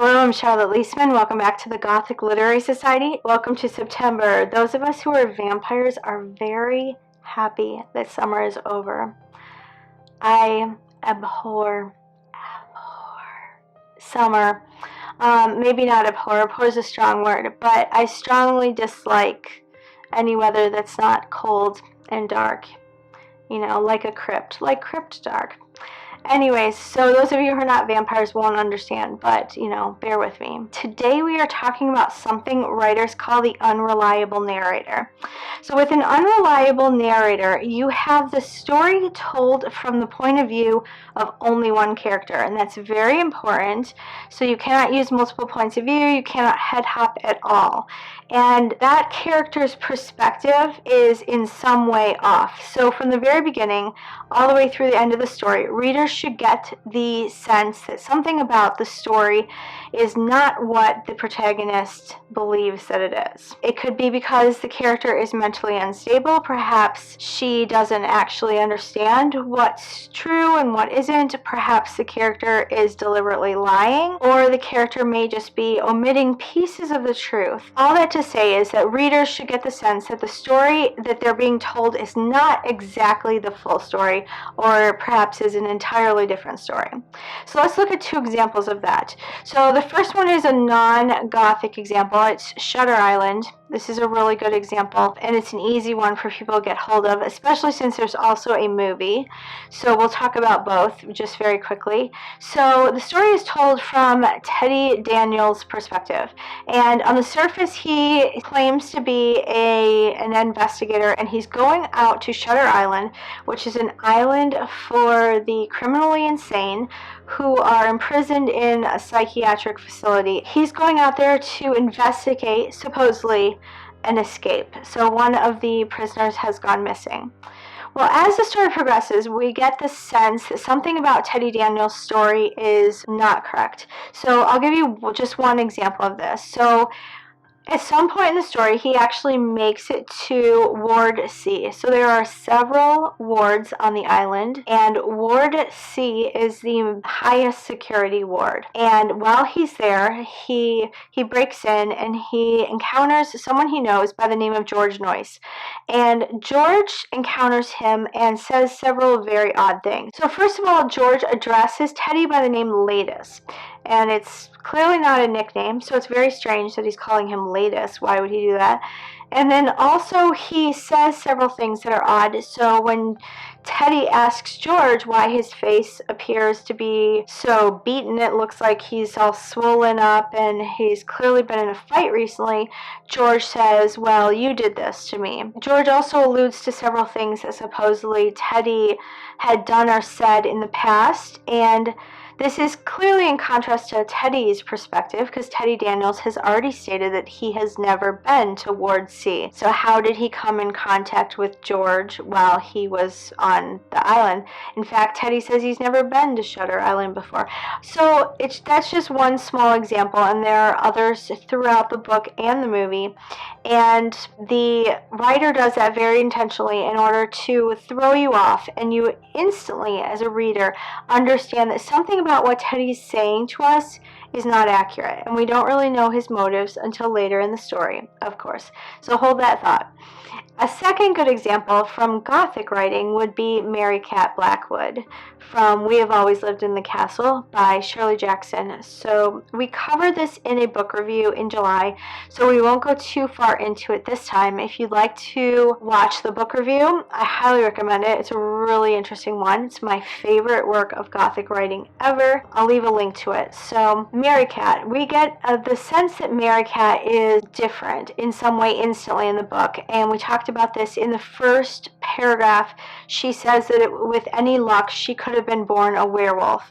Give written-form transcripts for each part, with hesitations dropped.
Hello, I'm Charlotte Leisman. Welcome back to the Gothic Literary Society. Welcome to September. Those of us who are vampires are very happy that summer is over. I abhor summer. Maybe not abhor. Abhor is a strong word, but I strongly dislike any weather that's not cold and dark. You know, like a crypt, like crypt dark. Anyways, so those of you who are not vampires won't understand, but, bear with me. Today we are talking about something writers call the unreliable narrator. So with an unreliable narrator, you have the story told from the point of view of only one character, and that's very important. So you cannot use multiple points of view, you cannot head hop at all. And that character's perspective is in some way off. So from the very beginning, all the way through the end of the story, readers should get the sense that something about the story is not what the protagonist believes that it is. It could be because the character is mentally unstable. Perhaps she doesn't actually understand what's true and what isn't. Perhaps the character is deliberately lying, or the character may just be omitting pieces of the truth. All that to say is that readers should get the sense that the story that they're being told is not exactly the full story, or perhaps is an entirely different story. So let's look at two examples of that. So the first one is a non-Gothic example. It's Shutter Island. This is a really good example, and it's an easy one for people to get hold of, especially since there's also a movie. So we'll talk about both just very quickly. So the story is told from Teddy Daniels' perspective, and on the surface he claims to be an investigator, and he's going out to Shutter Island, which is an island for the criminally insane who are imprisoned in a psychiatric facility. He's going out there to investigate, supposedly, an escape. So one of the prisoners has gone missing. Well, as the story progresses, we get the sense that something about Teddy Daniels' story is not correct. So I'll give you just one example of this. So at some point in the story, he actually makes it to Ward C. So there are several wards on the island, and Ward C is the highest security ward. And while he's there, he breaks in and he encounters someone he knows by the name of George Noyce. And George encounters him and says several very odd things. So first of all, George addresses Teddy by the name Latus. And it's clearly not a nickname, so it's very strange that he's calling him Latus. Why would he do that? And then also he says several things that are odd. So when Teddy asks George why his face appears to be so beaten, it looks like he's all swollen up and he's clearly been in a fight recently, George says, "Well, you did this to me." George also alludes to several things that supposedly Teddy had done or said in the past, and this is clearly in contrast to Teddy's perspective, because Teddy Daniels has already stated that he has never been to Ward C. So how did he come in contact with George while he was on the island? In fact, Teddy says he's never been to Shutter Island before. So that's just one small example, and there are others throughout the book and the movie. And the writer does that very intentionally in order to throw you off, and you instantly, as a reader, understand that something about what Teddy's saying to us is not accurate, and we don't really know his motives until later in the story, of course. So hold that thought. A second good example from Gothic writing would be Mary Cat Blackwood from We Have Always Lived in the Castle by Shirley Jackson. So we covered this in a book review in July, so we won't go too far into it this time. If you'd like to watch the book review, I highly recommend it. It's a really interesting one. It's my favorite work of Gothic writing ever. I'll leave a link to it. So Mary Cat, we get the sense that Mary Cat is different in some way instantly in the book, and we talked about this in the first paragraph. She says that with any luck she could have been born a werewolf.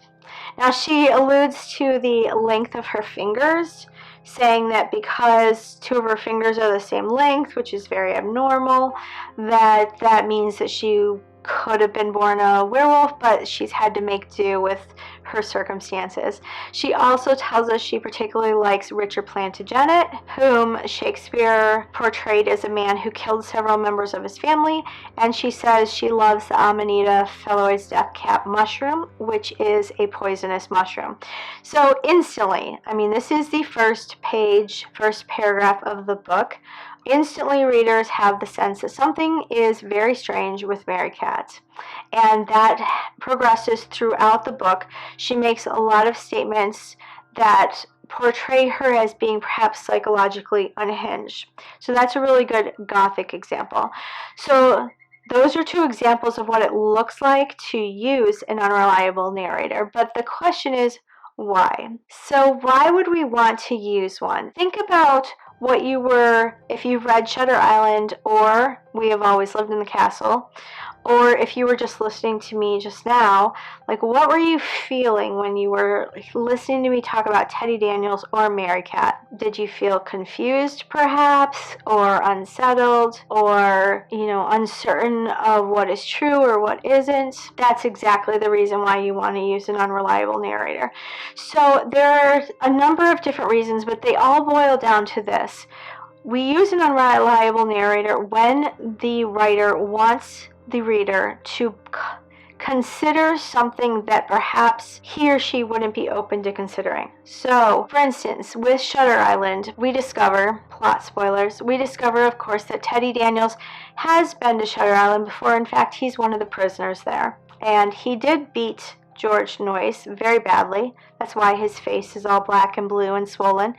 Now she alludes to the length of her fingers, saying that because two of her fingers are the same length, which is very abnormal, that means that she could have been born a werewolf, but she's had to make do with her circumstances. She also tells us she particularly likes Richard Plantagenet, whom Shakespeare portrayed as a man who killed several members of his family, and she says she loves the Amanita phalloides deathcap mushroom, which is a poisonous mushroom. So instantly, I mean, this is the first page, first paragraph of the book. Instantly, readers have the sense that something is very strange with Mary Cat, and that progresses throughout the book. She makes a lot of statements that portray her as being perhaps psychologically unhinged. So that's a really good Gothic example. So those are two examples of what it looks like to use an unreliable narrator, but the question is, why? So why would we want to use one? Think about what you were, if you've read Shutter Island or We Have Always Lived in the Castle, or if you were just listening to me just now, like what were you feeling when you were listening to me talk about Teddy Daniels or Mary Cat? Did you feel confused perhaps, or unsettled, or, uncertain of what is true or what isn't? That's exactly the reason why you want to use an unreliable narrator. So there are a number of different reasons, but they all boil down to this. We use an unreliable narrator when the writer wants the reader to consider something that perhaps he or she wouldn't be open to considering. So, for instance, with Shutter Island, we discover, plot spoilers, we discover, of course, that Teddy Daniels has been to Shutter Island before. In fact, he's one of the prisoners there. And he did beat George Noyce very badly. That's why his face is all black and blue and swollen.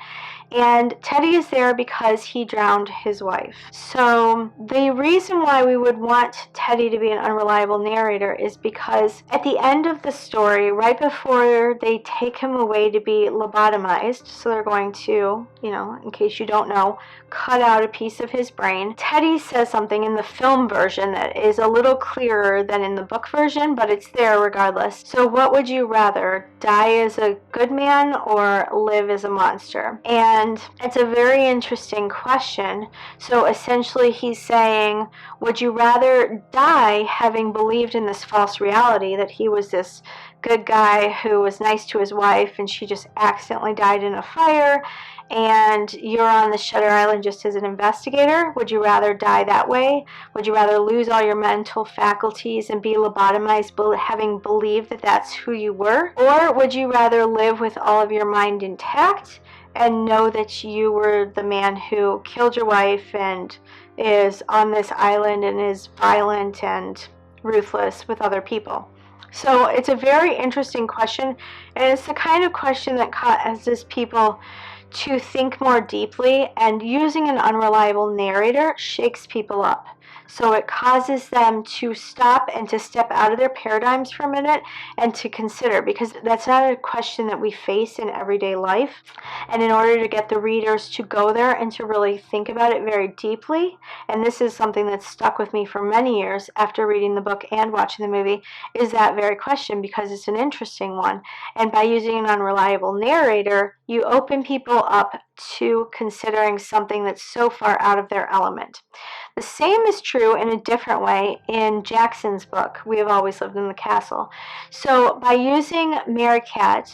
And Teddy is there because he drowned his wife. So the reason why we would want Teddy to be an unreliable narrator is because at the end of the story, right before they take him away to be lobotomized, so they're going to, in case you don't know, cut out a piece of his brain, Teddy says something in the film version that is a little clearer than in the book version, but it's there regardless. So what would you rather, die as a good man or live as a monster? And it's a very interesting question. So essentially he's saying, would you rather die having believed in this false reality that he was this good guy who was nice to his wife and she just accidentally died in a fire, and you're on the Shutter Island just as an investigator? Would you rather die that way? Would you rather lose all your mental faculties and be lobotomized having believed that that's who you were? Or would you rather live with all of your mind intact and know that you were the man who killed your wife and is on this island and is violent and ruthless with other people? So it's a very interesting question, and it's the kind of question that causes people to think more deeply, and using an unreliable narrator shakes people up. So it causes them to stop and to step out of their paradigms for a minute and to consider, because that's not a question that we face in everyday life. And in order to get the readers to go there and to really think about it very deeply, and this is something that's stuck with me for many years after reading the book and watching the movie, is that very question, because it's an interesting one. And by using an unreliable narrator, you open people up to considering something that's so far out of their element. The same is true in a different way in Jackson's book, We Have Always Lived in the Castle. So by using Mary Cat,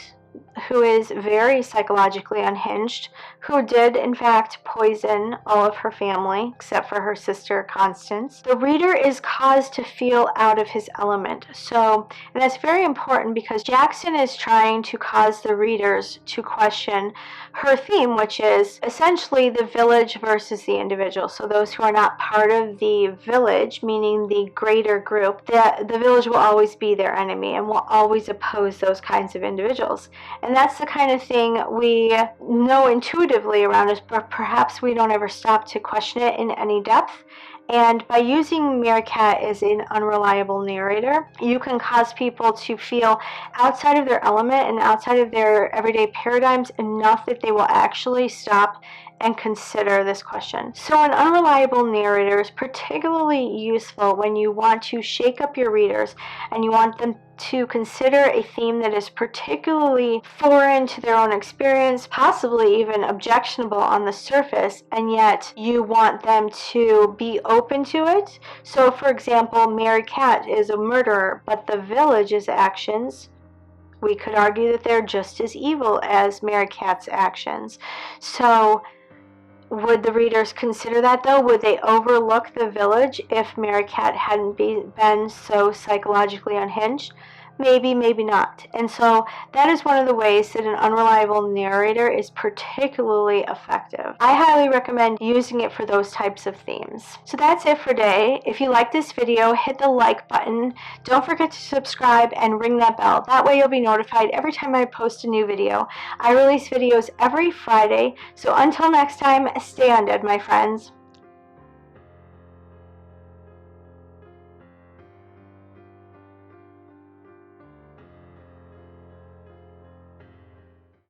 who is very psychologically unhinged, who did in fact poison all of her family except for her sister Constance, the reader is caused to feel out of his element. So, and that's very important because Jackson is trying to cause the readers to question her theme, which is essentially the village versus the individual. So those who are not part of the village, meaning the greater group, the village will always be their enemy and will always oppose those kinds of individuals. And that's the kind of thing we know intuitively around us, but perhaps we don't ever stop to question it in any depth. And by using Mary Cat as an unreliable narrator, you can cause people to feel outside of their element and outside of their everyday paradigms enough that they will actually stop and consider this question. So an unreliable narrator is particularly useful when you want to shake up your readers and you want them to consider a theme that is particularly foreign to their own experience, possibly even objectionable on the surface, and yet you want them to be open to it. So for example, Mary Cat is a murderer, but the village's actions We could argue that they're just as evil as Merricat's actions. So would the readers consider that, though? Would they overlook the village if Merricat hadn't been so psychologically unhinged? Maybe, maybe not. And so that is one of the ways that an unreliable narrator is particularly effective. I highly recommend using it for those types of themes. So that's it for today. If you like this video, hit the like button. Don't forget to subscribe and ring that bell. That way you'll be notified every time I post a new video. I release videos every Friday. So until next time, stay undead, my friends.